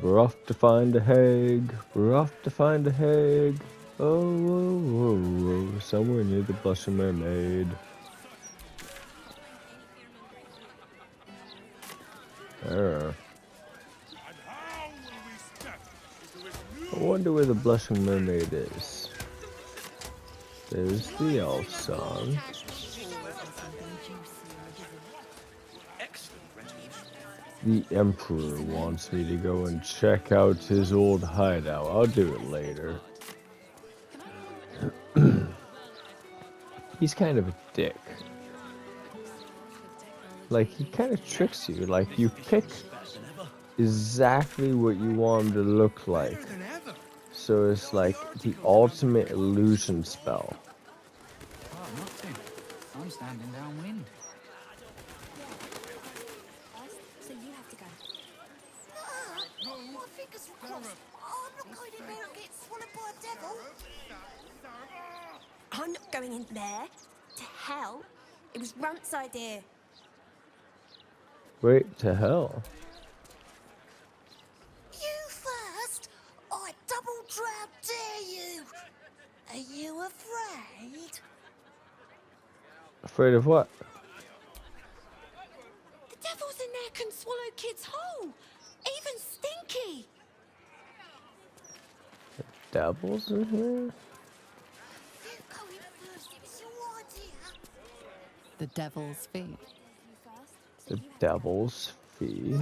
We're off to find a Hague. We're off to find a Hague. Oh, whoa, whoa, whoa. Somewhere near the Blushing Mermaid. There. I wonder where the Blushing Mermaid is. There's the elf song. The Emperor wants me to go and check out his old hideout. I'll do it later. He's kind of a dick. Like, he kind of tricks you. Like, you pick exactly what you want him to look like. So it's like the ultimate illusion spell. Oh, nothing. I'm standing downwind. So you have to go. My fingers were crossed. I'm not going in there and get swallowed by a devil. I'm not going in there. To hell. It was Runt's idea. Wait, to hell. You first. I double drown dare you. Are you afraid? Afraid of what? The devils in there can swallow kids whole. Even Stinky. Devils in here? You go in first. It's your idea. The devil's fee. The devil's fee.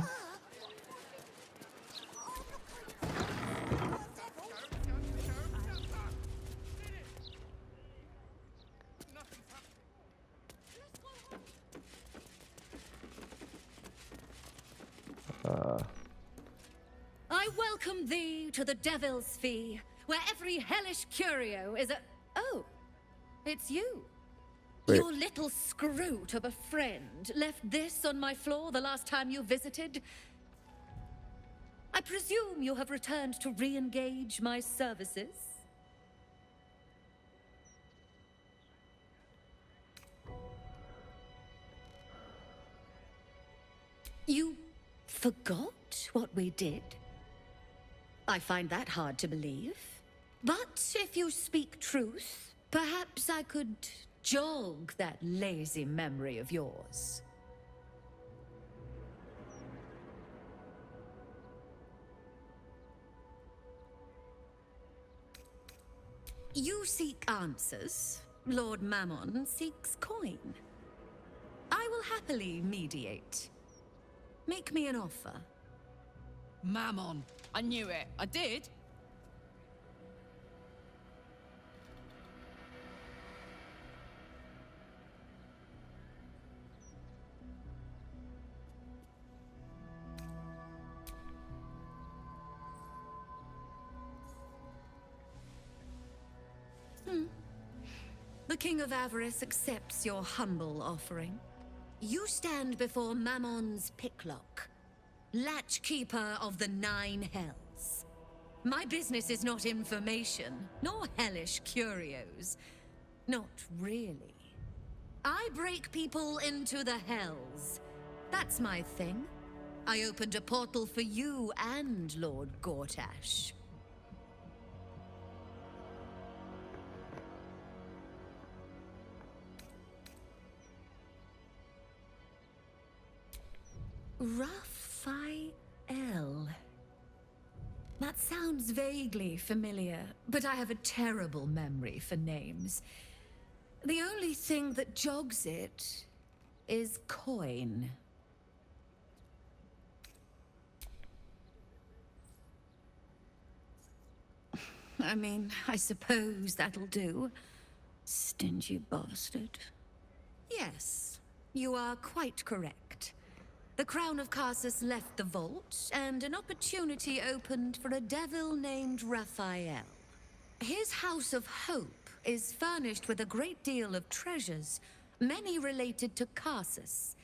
I welcome thee to the Devil's Fee, where every hellish curio is a... Oh, it's you. Wait. Your little scroot of a friend left this on my floor the last time you visited. I presume you have returned to re-engage my services? You forgot what we did? I find that hard to believe. But if you speak truth, perhaps I could jog that lazy memory of yours. You seek answers. Lord Mammon seeks coin. I will happily mediate. Make me an offer. Mammon. I knew it. I did. The King of Avarice accepts your humble offering. You stand before Mammon's picklock, latchkeeper of the 9 hells. My business is not information, nor hellish curios. Not really. I break people into the hells. That's my thing. I opened a portal for you and Lord Gortash. Raphael. That sounds vaguely familiar, but I have a terrible memory for names. The only thing that jogs it is coin. I mean, I suppose that'll do. Stingy bastard. Yes, you are quite correct. The Crown of Carsus left the vault, and an opportunity opened for a devil named Raphael. His House of Hope is furnished with a great deal of treasures, many related to Carsus.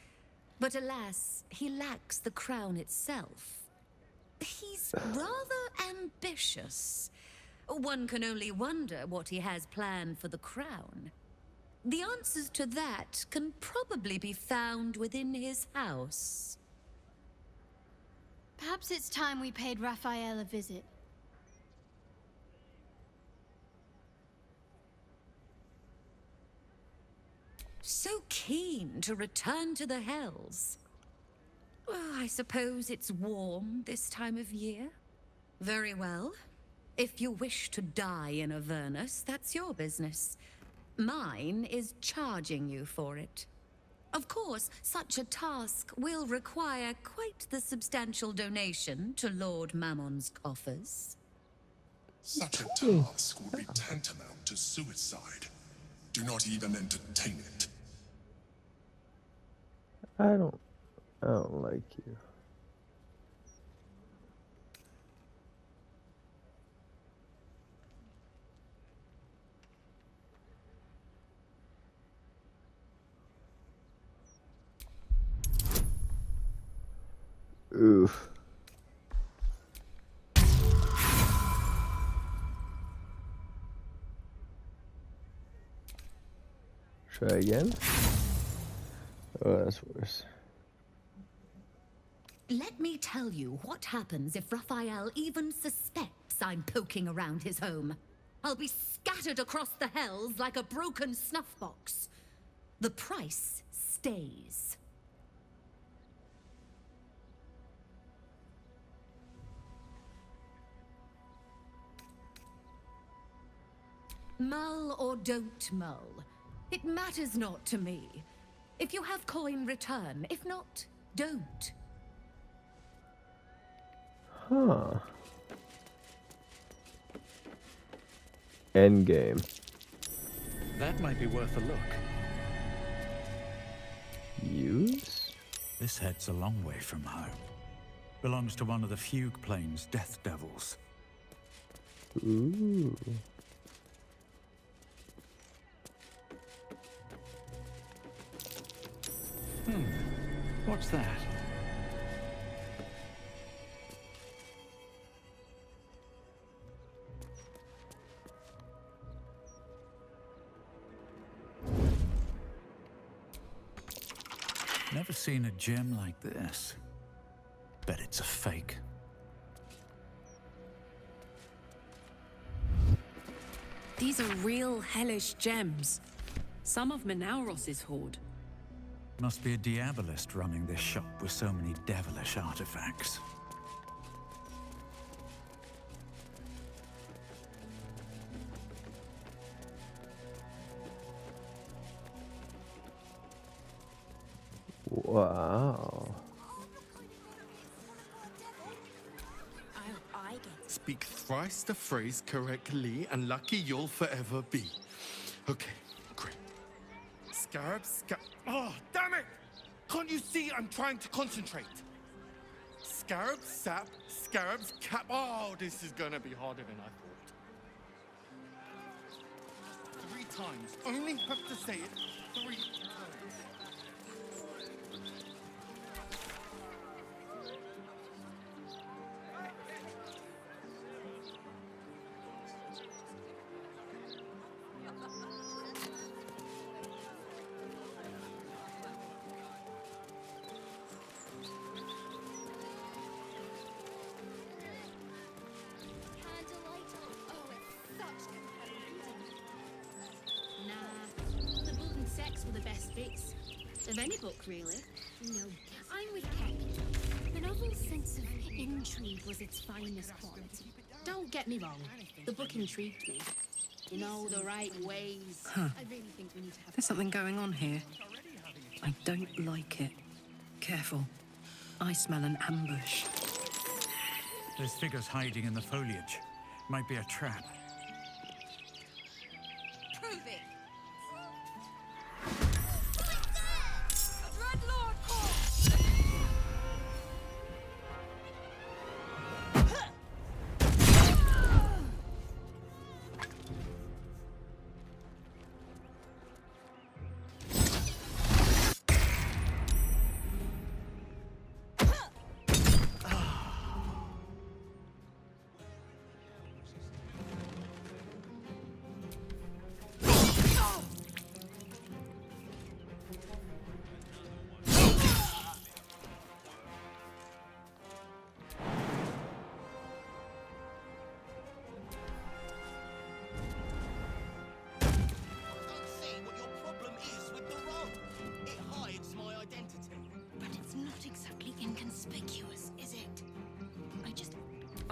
But alas, he lacks the crown itself. He's rather ambitious. One can only wonder what he has planned for the crown. The answers to that can probably be found within his house. Perhaps it's time we paid Raphael a visit. So keen to return to the Hells. Well, I suppose it's warm this time of year. Very well. If you wish to die in Avernus, that's your business. Mine is charging you for it. Of course, such a task will require quite the substantial donation to Lord Mammon's coffers. Such a task would be tantamount to suicide. Do not even entertain it. I don't like you. Oof. Try again. Oh, that's worse. Let me tell you what happens if Raphael even suspects I'm poking around his home. I'll be scattered across the Hells like a broken snuff box. The price stays. Mull or don't mull, it matters not to me. If you have coin, return. If not, don't. Huh. Endgame. That might be worth a look. Use? This head's a long way from home. Belongs to one of the Fugue Plains death devils. Ooh. What's that? Never seen a gem like this. Bet it's a fake. These are real hellish gems. Some of Menauros's hoard. Must be a diabolist running this shop with so many devilish artifacts. Wow. Speak thrice the phrase correctly, and lucky you'll forever be. Okay, great. Oh, damn it! Can't you see I'm trying to concentrate? Scarab, sap, scarabs, cap. Oh, this is gonna be harder than I thought. 3 times. Only have to say it 3 times. Nah, the book and sex were the best bits. Of any book, really. No, I'm with Kate. The novel's sense of intrigue was its finest quality. Don't get me wrong, the book intrigued me. In all the right ways. I really think we need to have... There's something going on here. I don't like it. Careful. I smell an ambush. There's figures hiding in the foliage. Might be a trap. Prove it! Dreadlord calls!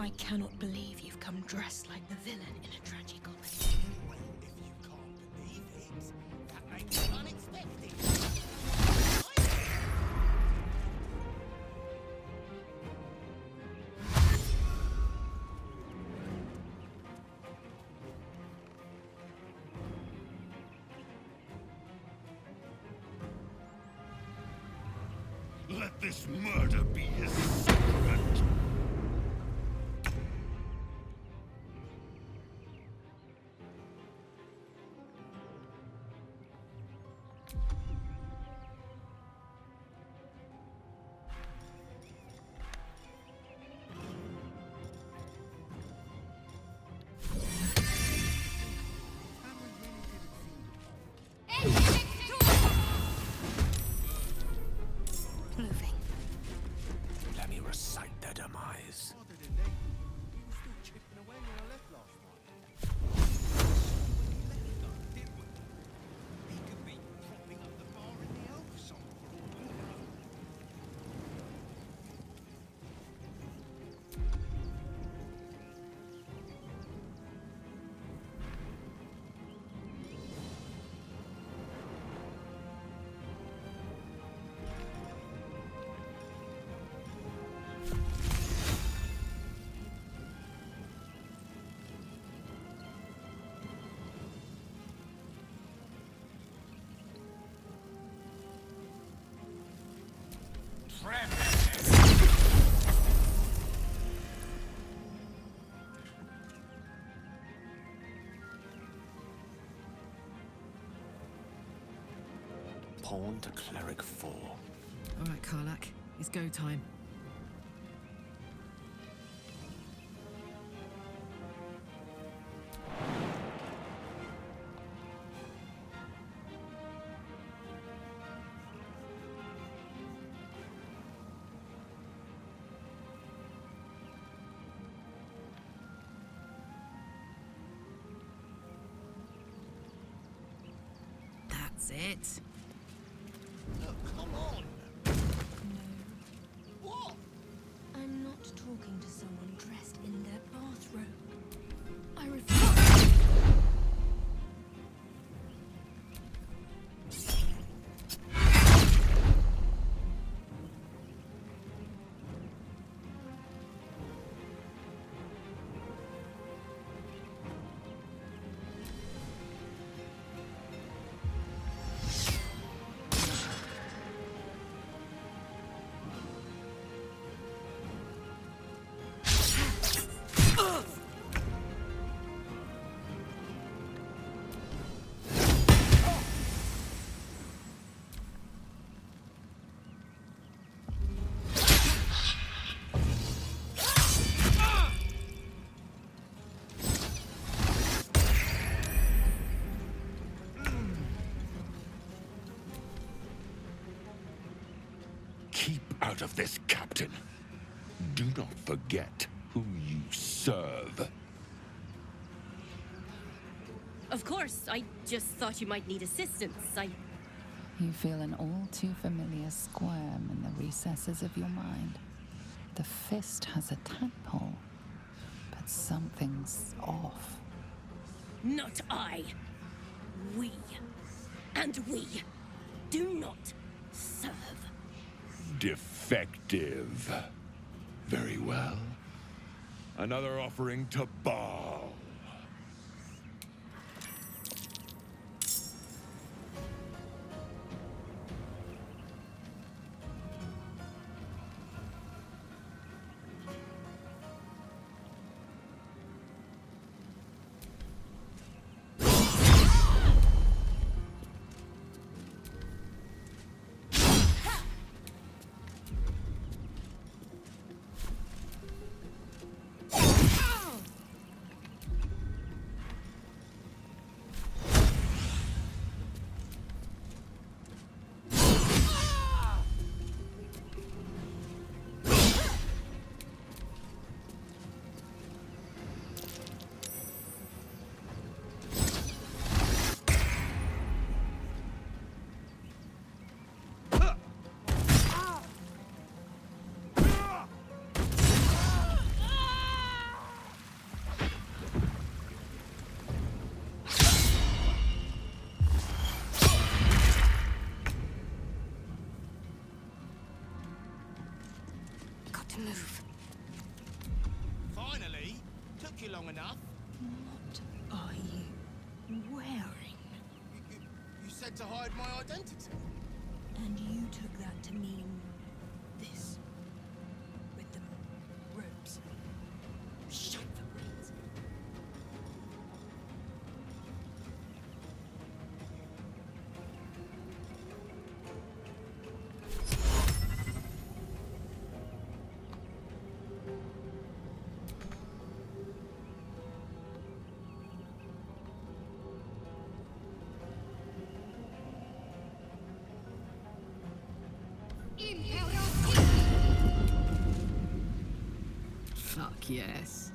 I cannot believe you've come dressed like the villain in a tragicomedy. Well, if you can't believe it, that makes it unexpected. Let this murder be a sacrament. Moving. Let me recite their demise. Pawn to cleric 4. All right, Karlak. It's go time. That's it. Look, come on. No. What? I'm not talking to someone dressed in their bathrobe. I refuse. Keep out of this, Captain. Do not forget who you serve. Of course, I just thought you might need assistance. You feel an all too familiar squirm in the recesses of your mind. The fist has a tadpole, but something's off. Not I. We. And we do not serve. Defective. Very well. Another offering to Baal. took you long enough. What are you wearing? You said to hide my identity. And you took that to mean this. With the ropes. Shut the brains. Fuck yes.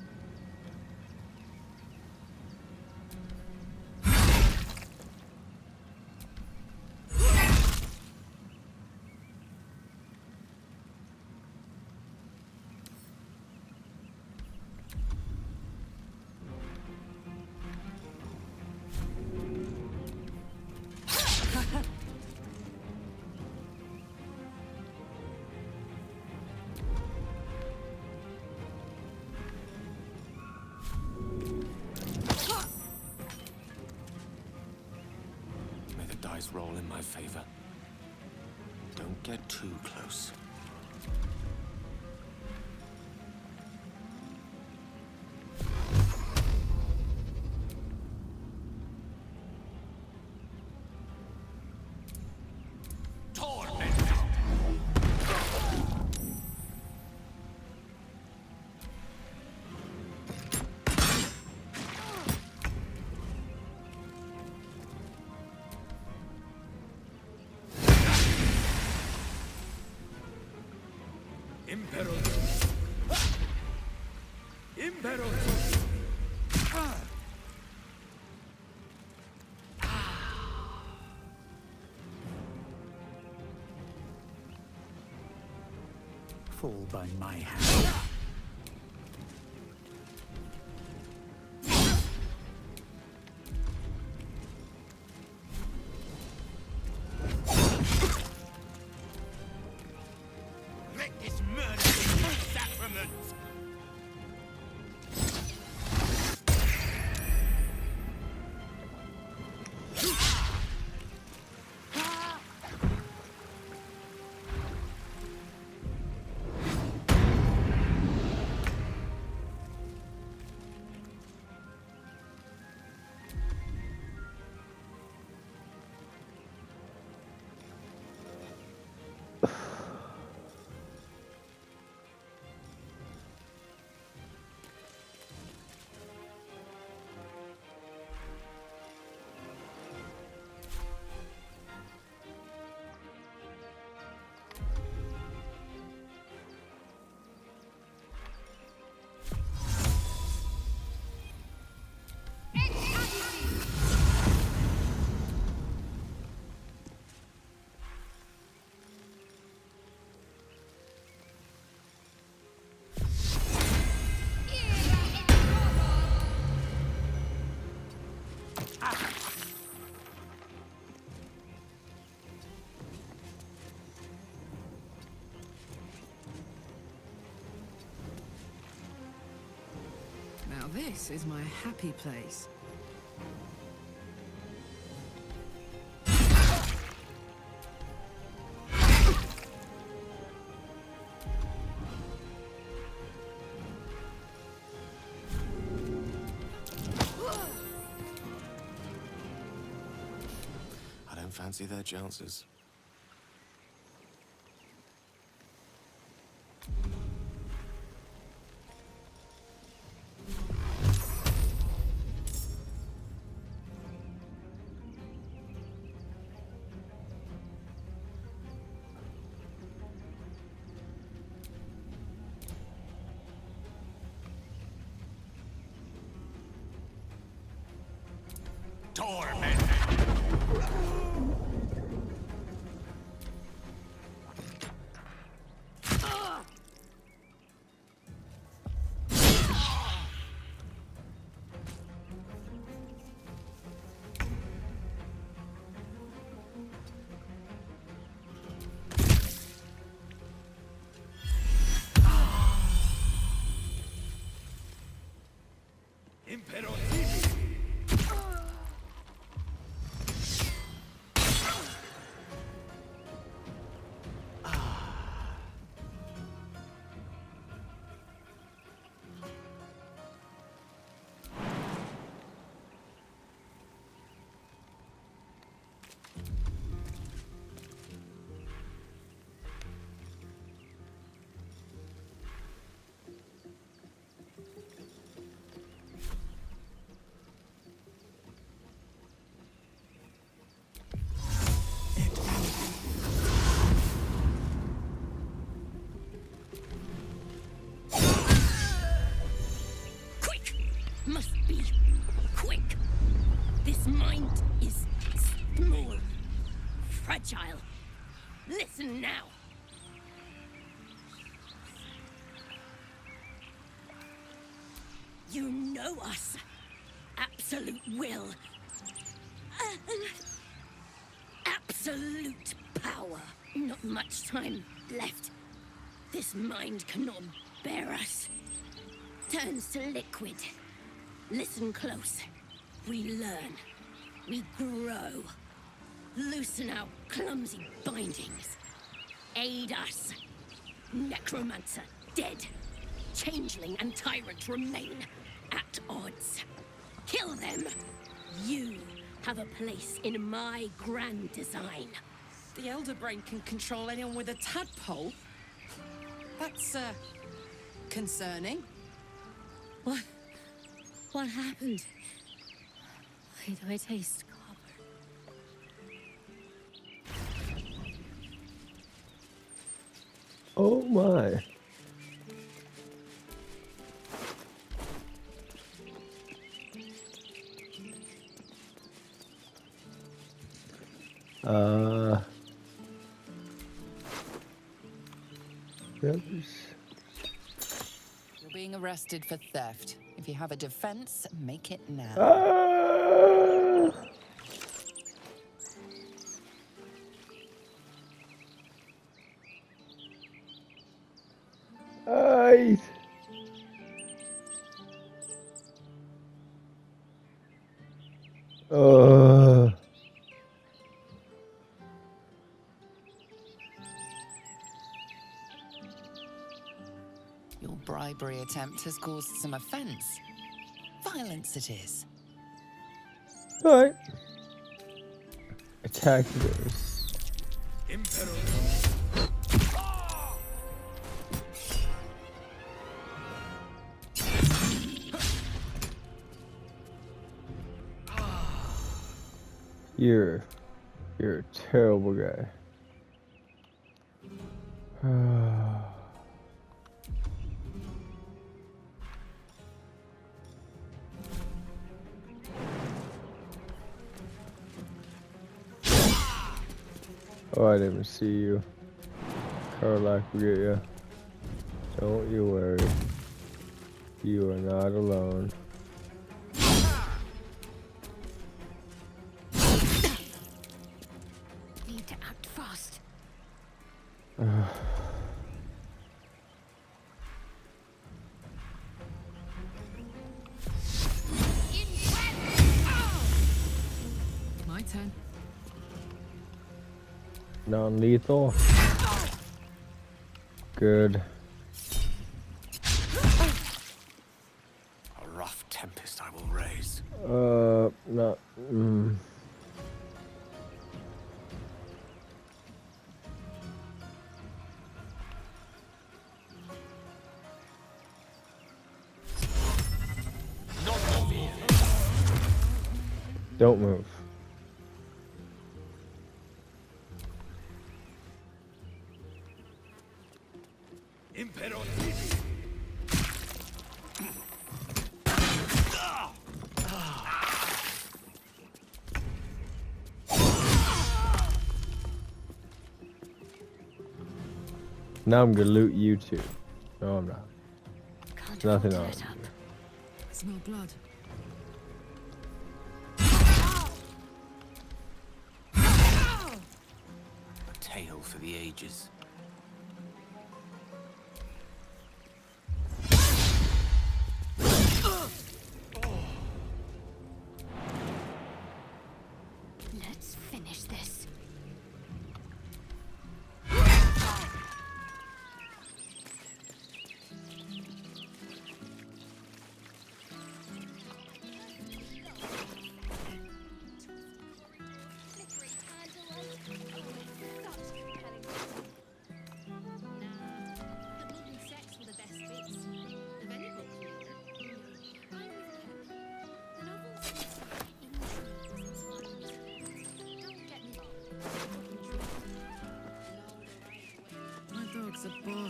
May the dice roll in my favor. Don't get too close. Imperator. Imperator. Fall by my hand. Make this murder a sacrament! Now this is my happy place. I don't fancy their chances. Quick! Must be quick. This mind is small, fragile. Listen now. You know us. Absolute will. Absolute power. Not much time left. This mind cannot bear us. Turns to liquid. Listen close. We learn. We grow. Loosen our clumsy bindings. Aid us. Necromancer dead. Changeling and tyrant remain at odds. Kill them. You have a place in my grand design. The Elder Brain can control anyone with a tadpole? That's, concerning. What happened? Why do I taste copper? Oh my. Yep. You're being arrested for theft. If you have a defense, make it now. Ay. Your bribery attempt has caused some offense. Violence it is. Alright. Attack this. You're a terrible guy. Oh, I didn't even see you. Carlac will get you. Don't you worry. You are not alone. Need to act fast. My turn. Non-lethal. Good. A rough tempest I will raise. Not. Don't move. Now I'm gonna loot you too. No, I'm not. Can't Nothing afford on. to let up. Smell blood. A tale for the ages.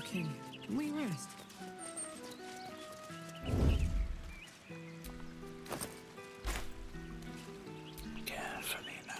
talking. Can we rest? Carefully now.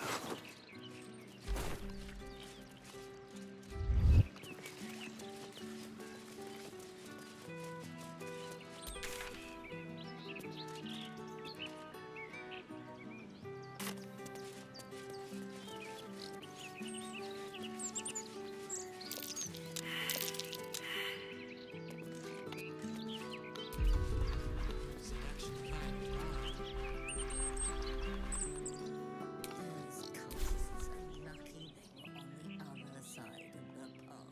Those cultists are lucky they were on the other side of the park.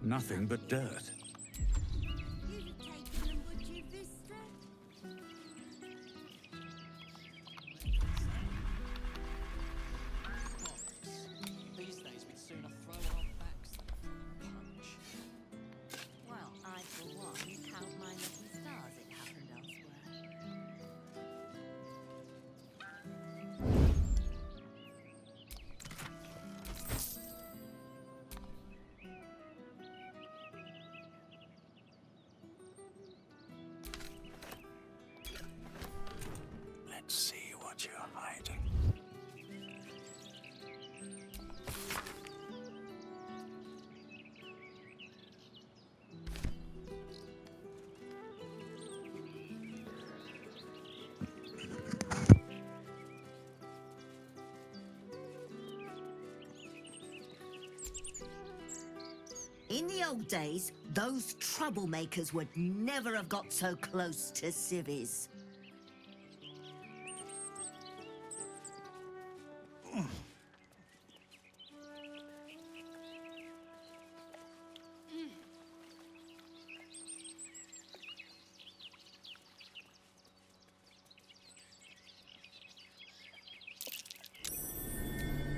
Nothing but dirt. You'd have taken them, would you, Vistra? These days we'd sooner throw our backs than punch. Well, I, for one, count my lucky stars it happened elsewhere. Let's see what you're hiding. In the old days, those troublemakers would never have got so close to civvies.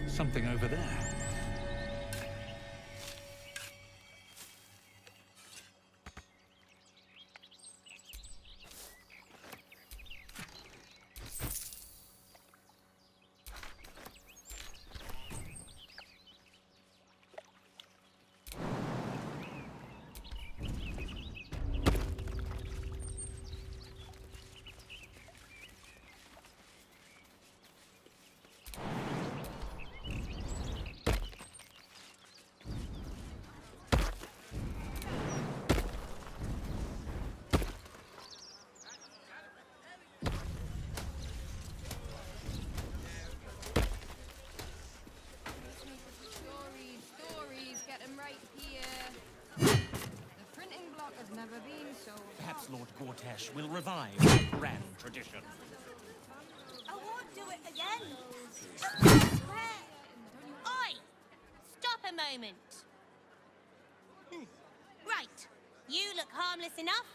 Something over there. Stories, get them right here. The printing block has never been so. Perhaps Lord Gortash will revive the grand tradition. I won't do it again. I swear. Oi! Stop a moment. Right. You look harmless enough.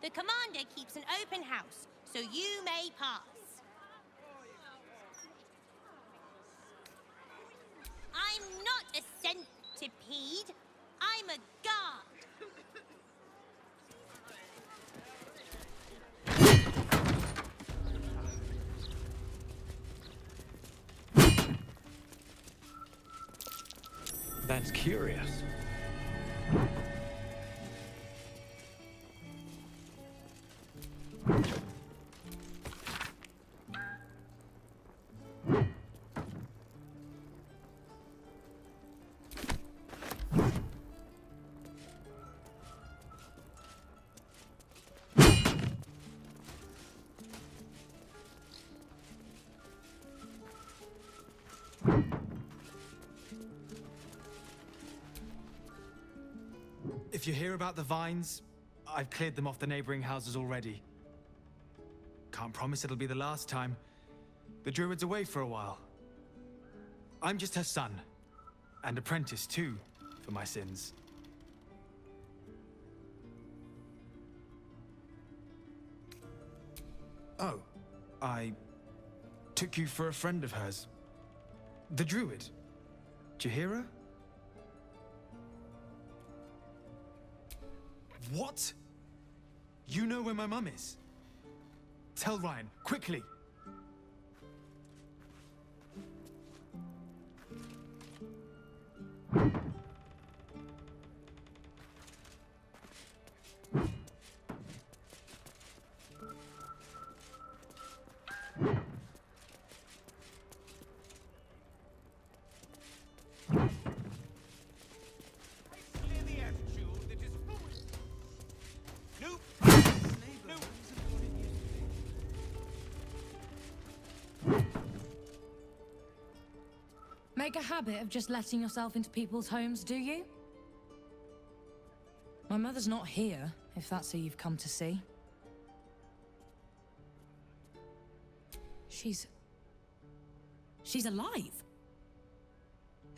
The commander keeps an open house, so you may pass. I'm not a centipede. I'm a guard. That's curious. If you hear about the vines, I've cleared them off the neighboring houses already. Can't promise it'll be the last time. The druid's away for a while. I'm just her son, and apprentice too, for my sins. Oh, I took you for a friend of hers. The druid. Did you hear her? What? You know where my mum is? Tell Ryan, quickly! make a habit of just letting yourself into people's homes, do you? My mother's not here, if that's who you've come to see. She's alive?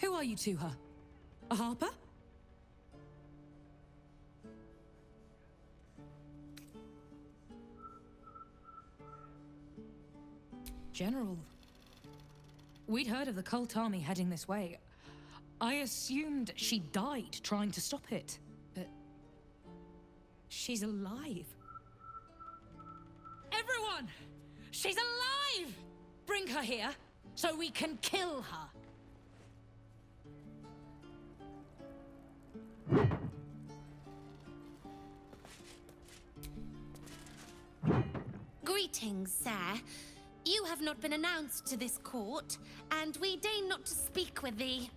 Who are you to her? A harper? General, we'd heard of the cult army heading this way. I assumed she died trying to stop it, but she's alive. Everyone! She's alive! Bring her here so we can kill her. Greetings, sir. You have not been announced to this court, and we deign not to speak with thee.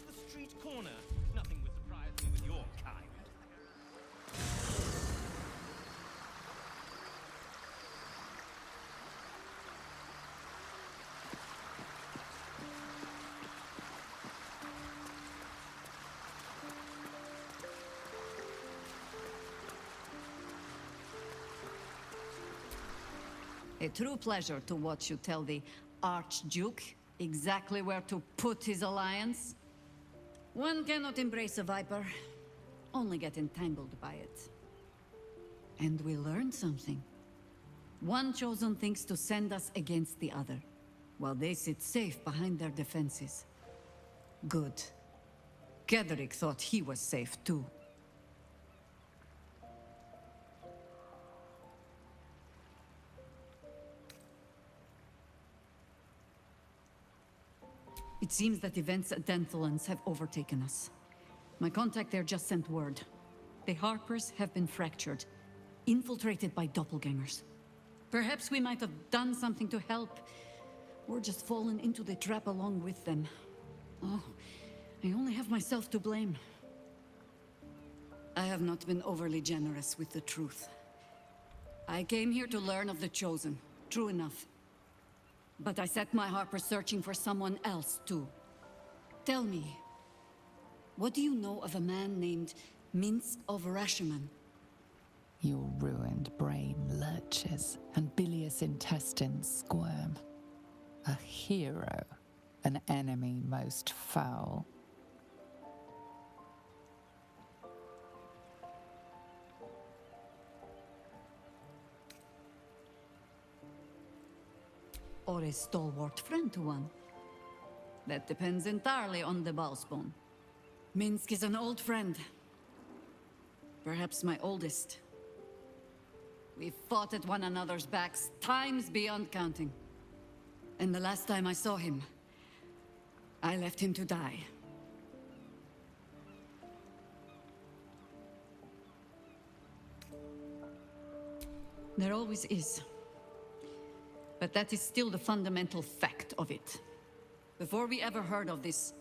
The street corner. Nothing would surprise me with your kind. A true pleasure to watch you tell the Archduke exactly where to put his alliance. One cannot embrace a viper, only get entangled by it. And we learned something. One chosen thinks to send us against the other, while they sit safe behind their defenses. Good. Gedrick thought he was safe too. It seems that events at Denthelans have overtaken us. My contact there just sent word. The Harpers have been fractured, infiltrated by doppelgangers. Perhaps we might have done something to help, or just fallen into the trap along with them. Oh, I only have myself to blame. I have not been overly generous with the truth. I came here to learn of the Chosen, true enough. But I set my Harper searching for someone else, too. Tell me, what do you know of a man named Minsk of Rashomon? Your ruined brain lurches and bilious intestines squirm. A hero, an enemy most foul. Or a stalwart friend to one? That depends entirely on the Ballspawn. Minsk is an old friend. Perhaps my oldest. We've fought at one another's backs times beyond counting. And the last time I saw him, I left him to die. There always is. But that is still the fundamental fact of it. Before we ever heard of this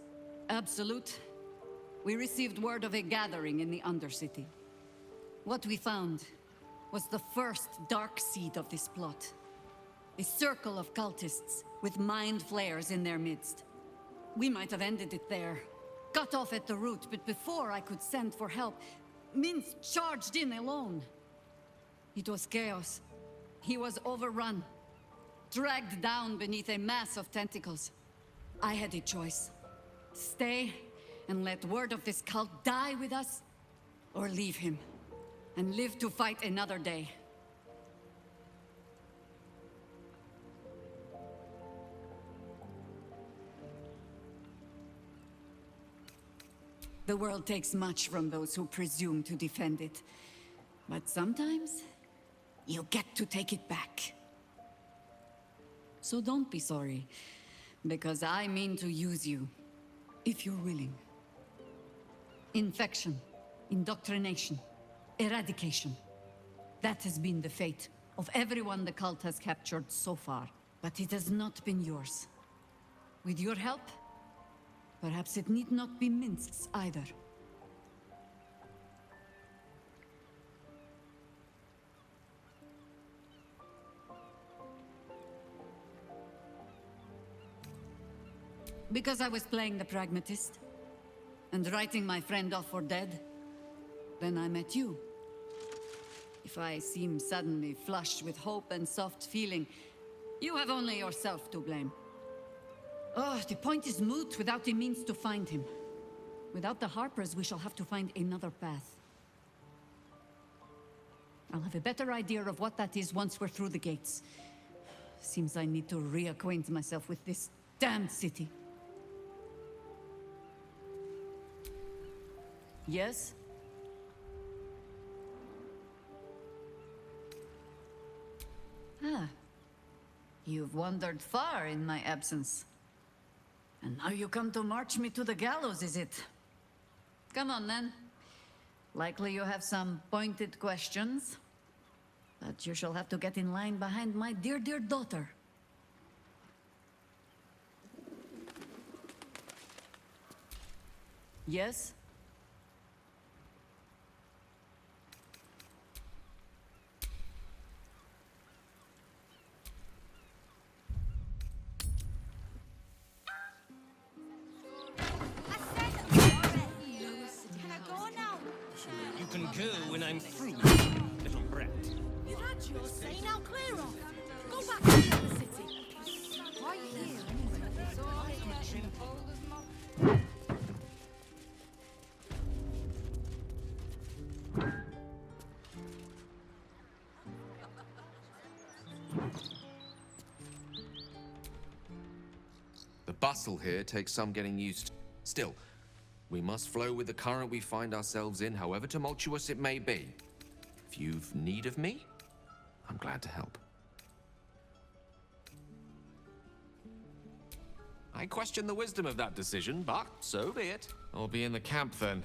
Absolute, we received word of a gathering in the Undercity. What we found was the first dark seed of this plot. A circle of cultists with mind flayers in their midst. We might have ended it there, cut off at the root, but before I could send for help, Minsk charged in alone. It was chaos. He was overrun. Dragged down beneath a mass of tentacles. I had a choice. Stay and let word of this cult die with us, or leave him and live to fight another day. The world takes much from those who presume to defend it. But sometimes, you get to take it back. So don't be sorry, because I mean to use you, if you're willing. Infection, indoctrination, eradication. That has been the fate of everyone the cult has captured so far. But it has not been yours. With your help, perhaps it need not be Minsk's either. Because I was playing the pragmatist, and writing my friend off for dead, then I met you. If I seem suddenly flushed with hope and soft feeling, you have only yourself to blame. Oh, the point is moot without the means to find him. Without the Harpers, we shall have to find another path. I'll have a better idea of what that is once we're through the gates. Seems I need to reacquaint myself with this damned city. Yes? Ah. You've wandered far in my absence. And now you come to march me to the gallows, is it? Come on, then. Likely you have some pointed questions. But you shall have to get in line behind my dear, dear daughter. Yes? You can go when I'm through, little brat. You've had your say, now clear off. Go back to the other city. Why are you here anyway? So The bustle here takes some getting used to. Still, we must flow with the current we find ourselves in, however tumultuous it may be. If you've need of me, I'm glad to help. I question the wisdom of that decision, but so be it. I'll be in the camp then.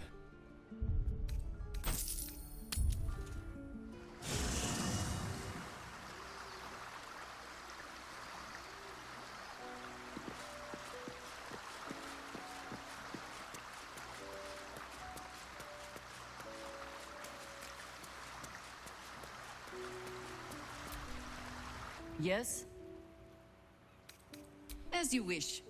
Yes? As you wish.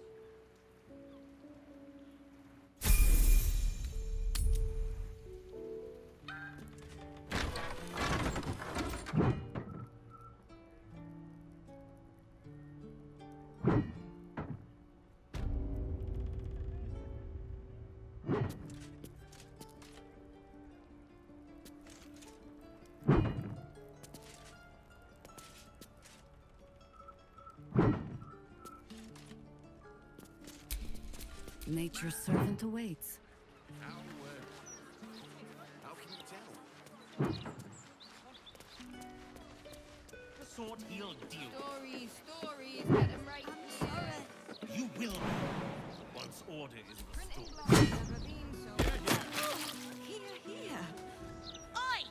Nature's servant awaits. How can you tell? The sort he'll deal with. Stories, get them right here. You will once order is Printing restored. block has never been so. Here. Oi!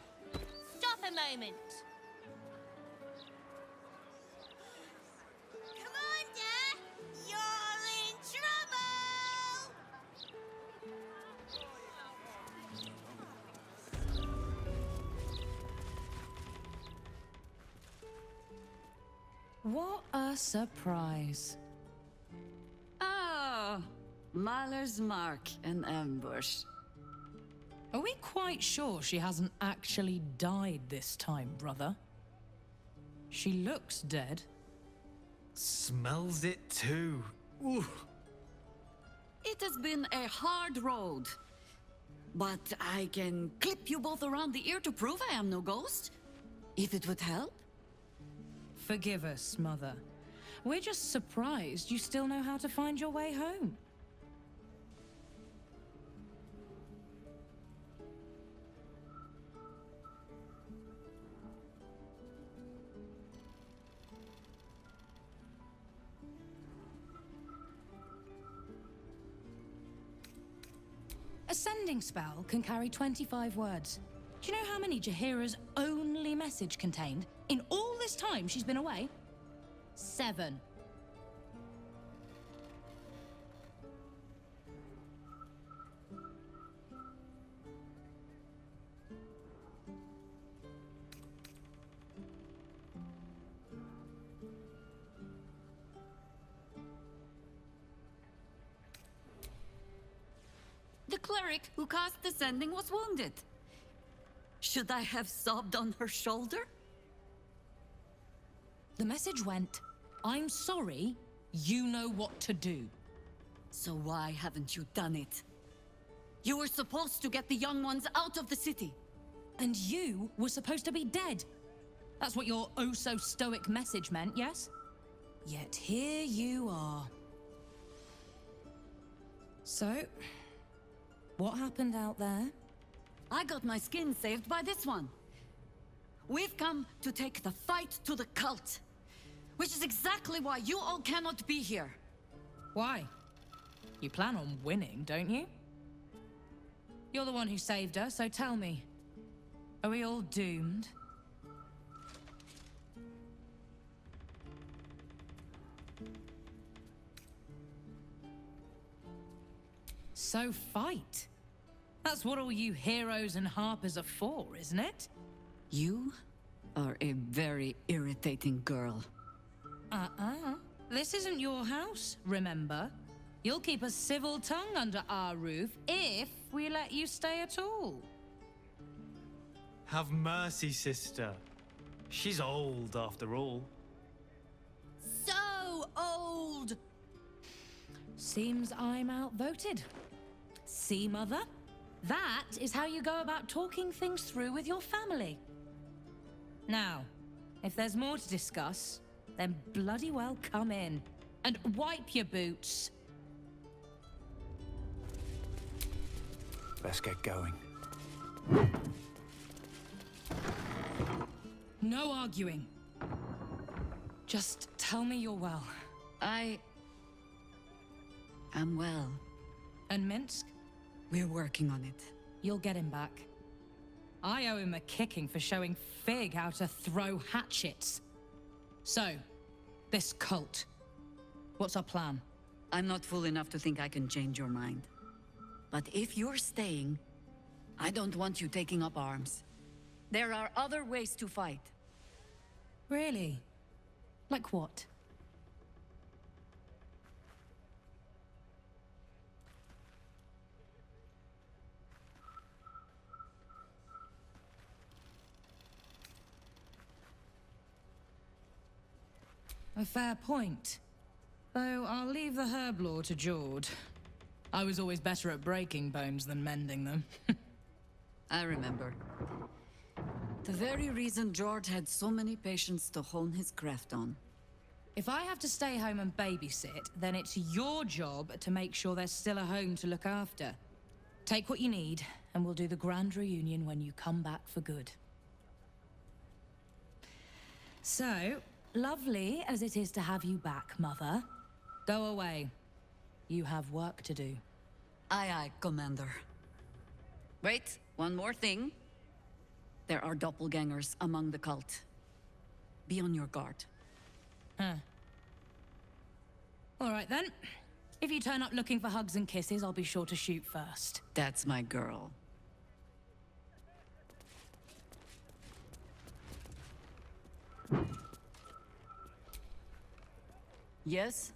Stop a moment. Commander, you're in trouble! What a surprise. Ah, Mahler's mark, an ambush. Are we quite sure she hasn't actually died this time, brother? She looks dead. Smells it too. Ooh. It has been a hard road. But I can clip you both around the ear to prove I am no ghost. If it would help. Forgive us, Mother. We're just surprised you still know how to find your way home. A sending spell can carry 25 words. Do you know how many Jaheira's only message contained in all this time she's been away? 7. The cleric who cast the sending was wounded. Should I have sobbed on her shoulder? The message went, I'm sorry, you know what to do. So why haven't you done it? You were supposed to get the young ones out of the city. And you were supposed to be dead. That's what your oh-so-stoic message meant, yes? Yet here you are. So, what happened out there? I got my skin saved by this one. We've come to take the fight to the cult, which is exactly why you all cannot be here. Why? You plan on winning, don't you? You're the one who saved her, so tell me. Are we all doomed? So fight. That's what all you heroes and harpers are for, isn't it? You are a very irritating girl. This isn't your house, remember? You'll keep a civil tongue under our roof if we let you stay at all. Have mercy, sister. She's old, after all. So old! Seems I'm outvoted. See, Mother? That is how you go about talking things through with your family. Now, if there's more to discuss, then bloody well come in. And wipe your boots. Let's get going. No arguing. Just tell me you're well. I am well. And Minsk? We're working on it. You'll get him back. I owe him a kicking for showing Fig how to throw hatchets. So, this cult. What's our plan? I'm not fool enough to think I can change your mind. But if you're staying, I don't want you taking up arms. There are other ways to fight. Really? Like what? A fair point. Though I'll leave the herb lore to Jord. I was always better at breaking bones than mending them. I remember. The very reason George had so many patients to hone his craft on. If I have to stay home and babysit, then it's your job to make sure there's still a home to look after. Take what you need, and we'll do the grand reunion when you come back for good. So, lovely as it is to have you back, Mother. Go away. You have work to do. Aye, aye, Commander. Wait, one more thing. There are doppelgangers among the cult. Be on your guard. Huh. All right then. If you turn up looking for hugs and kisses, I'll be sure to shoot first. That's my girl. Yes?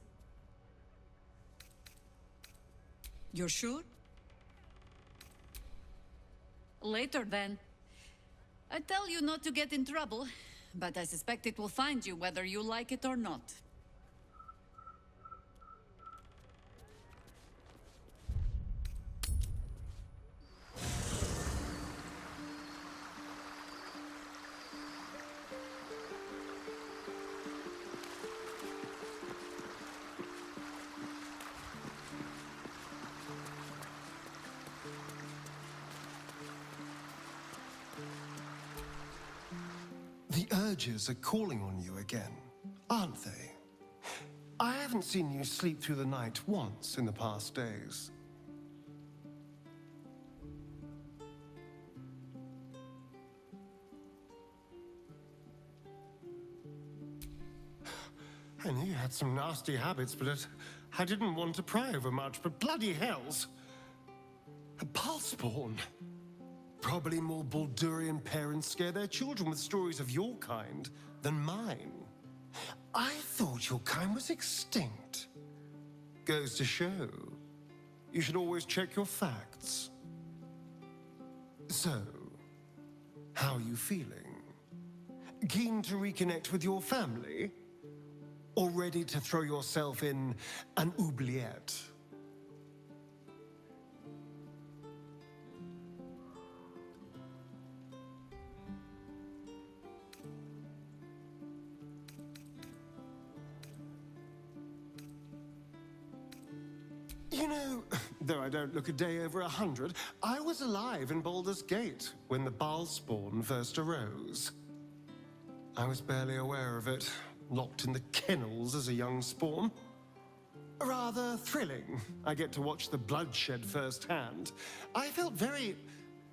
You're sure? Later, then. I tell you not to get in trouble, but I suspect it will find you whether you like it or not. The urges are calling on you again, aren't they? I haven't seen you sleep through the night once in the past days. I knew you had some nasty habits, but I didn't want to pry over much, but bloody hells. A Balspawn. Probably more Baldurian parents scare their children with stories of your kind than mine. I thought your kind was extinct. Goes to show, you should always check your facts. So, how are you feeling? Keen to reconnect with your family? Or ready to throw yourself in an oubliette? You know, though I don't look a day over 100, I was alive in Baldur's Gate when the Balspawn first arose. I was barely aware of it, locked in the kennels as a young spawn. Rather thrilling. I get to watch the bloodshed firsthand. I felt very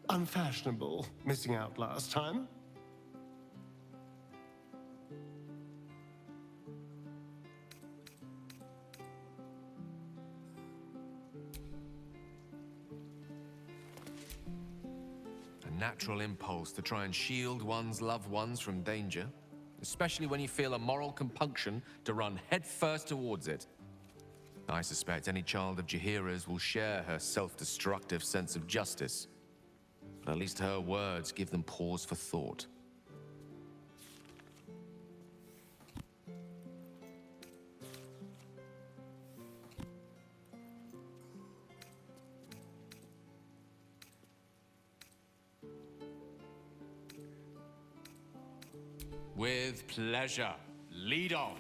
unfashionable missing out last time. A natural impulse to try and shield one's loved ones from danger, especially when you feel a moral compunction to run headfirst towards it. I suspect any child of Jaheira's will share her self-destructive sense of justice. At least her words give them pause for thought. With pleasure. Lead on.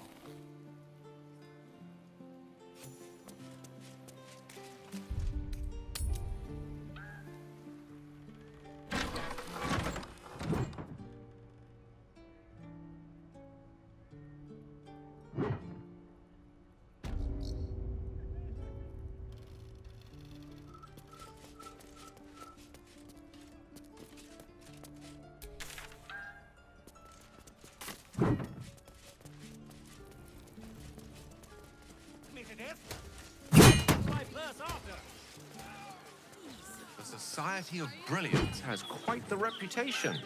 The Society of Brilliance has quite the reputation.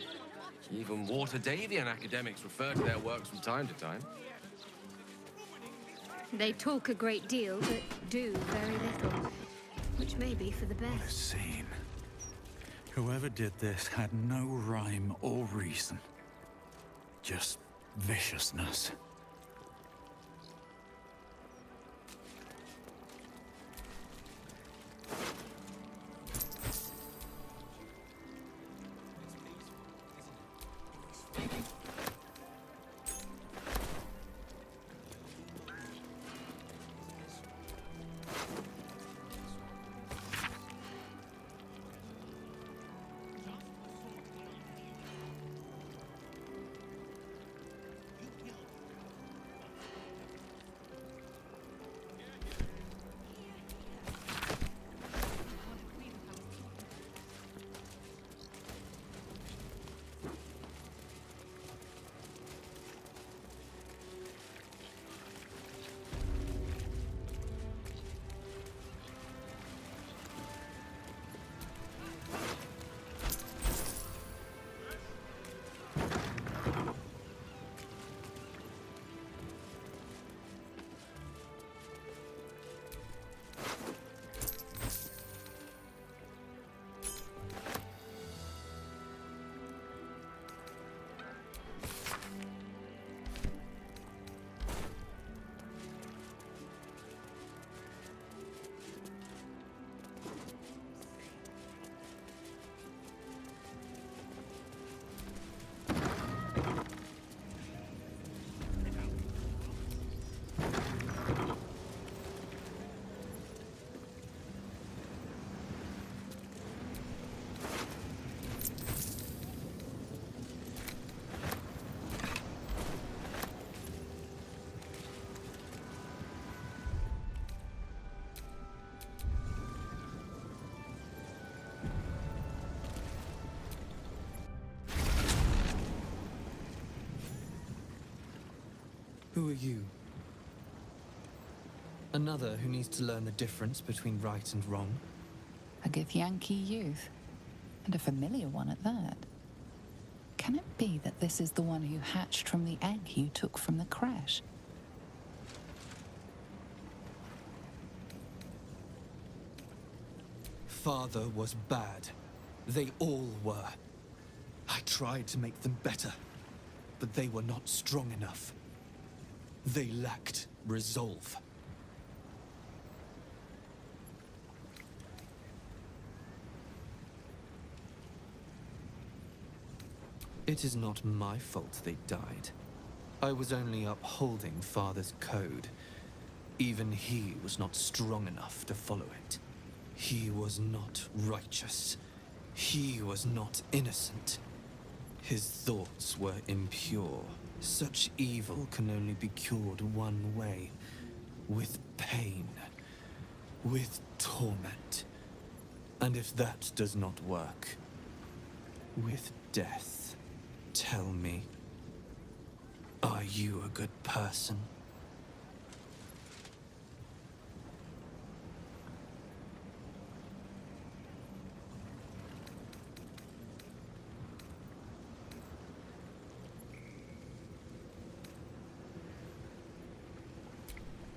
Even Waterdavian academics refer to their works from time to time. They talk a great deal, but do very little. Which may be for the What a best. scene. Whoever did this had no rhyme or reason. Just viciousness. Who are you? Another who needs to learn the difference between right and wrong. A Githyanki youth, and a familiar one at that. Can it be that this is the one who hatched from the egg you took from the crash? Father was bad. They all were. I tried to make them better, but they were not strong enough. They lacked resolve. It is not my fault they died. I was only upholding Father's code. Even he was not strong enough to follow it. He was not righteous. He was not innocent. His thoughts were impure. Such evil can only be cured one way. With pain. With torment. And if that does not work, with death. Tell me, are you a good person?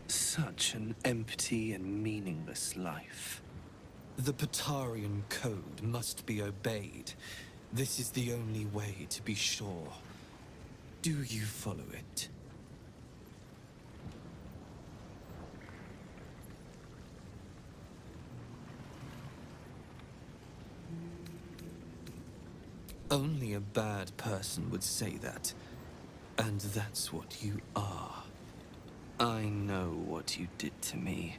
Such an empty and meaningless life. The Patarian code must be obeyed. This is the only way to be sure. Do you follow it? Only a bad person would say that. And that's what you are. I know what you did to me.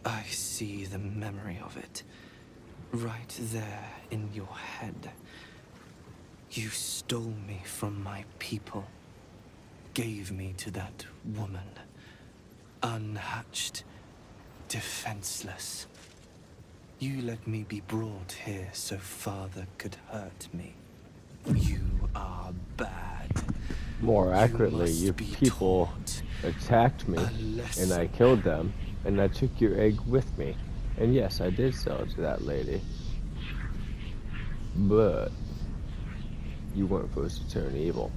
I see the memory of it. Right there in your head. You stole me from my people. Gave me to that woman. Unhatched. Defenseless. You let me be brought here so Father could hurt me. You are bad. More accurately, your people attacked me, and I killed them, and I took your egg with me. And yes, I did sell it to that lady. But you weren't supposed to turn evil.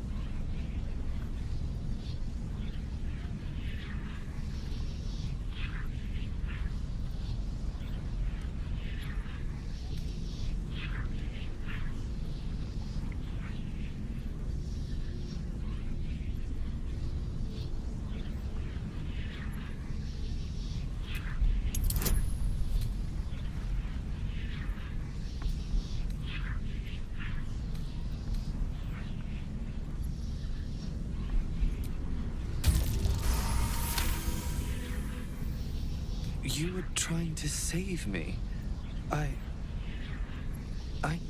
You were trying to save me. I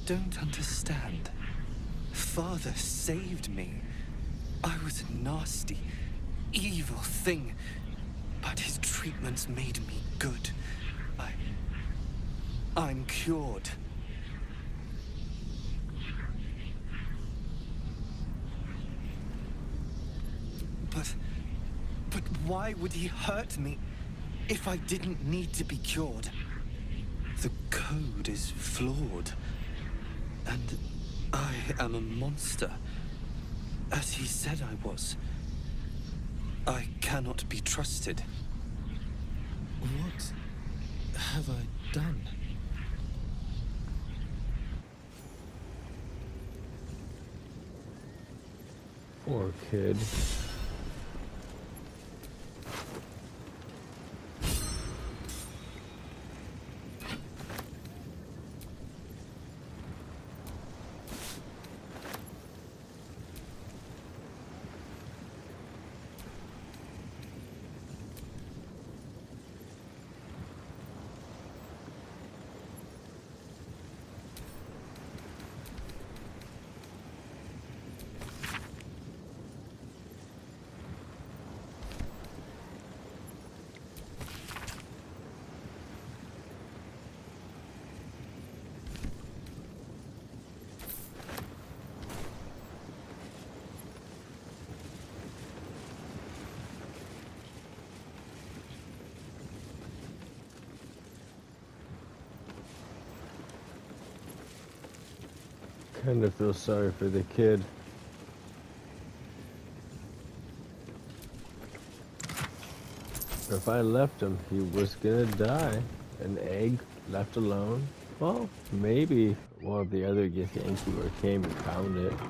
don't understand. Father saved me. I was a nasty, evil thing, but his treatments made me good. I'm cured. But why would he hurt me? If I didn't need to be cured. The code is flawed. And I am a monster. As he said I was. I cannot be trusted. What have I done? Poor kid. Kinda feel sorry for the kid. If I left him, he was gonna die. An egg left alone. Well, maybe one of the other Githyanki came and found it. If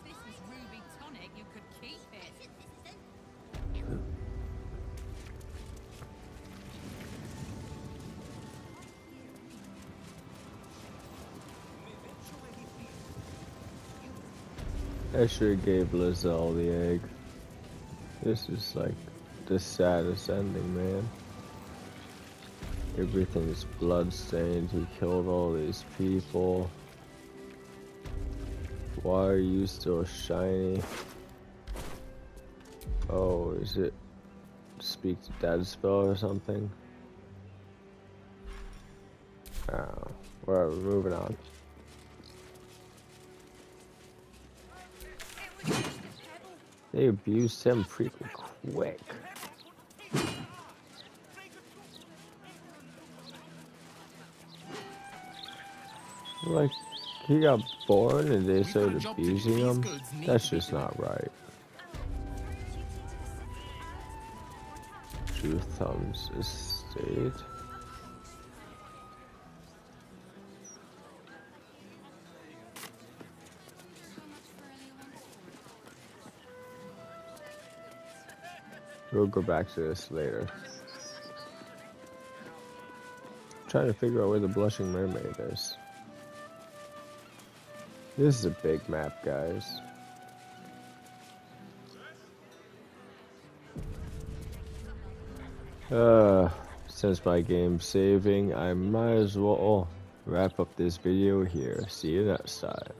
this was ruby tonic, you could keep it. I sure gave Lizelle the egg. This is like the saddest ending, man. Everything's bloodstained. He killed all these people. Why are you still shiny? Oh, is it speak to dead spell or something? Oh, whatever, moving on. They abused him pretty quick. Like, he got born and they started abusing him? That's just not right. True Thumb's estate. We'll go back to this later. I'm trying to figure out where the Blushing Mermaid is. This is a big map, guys. Since my game's saving, I might as well wrap up this video here. See you next time.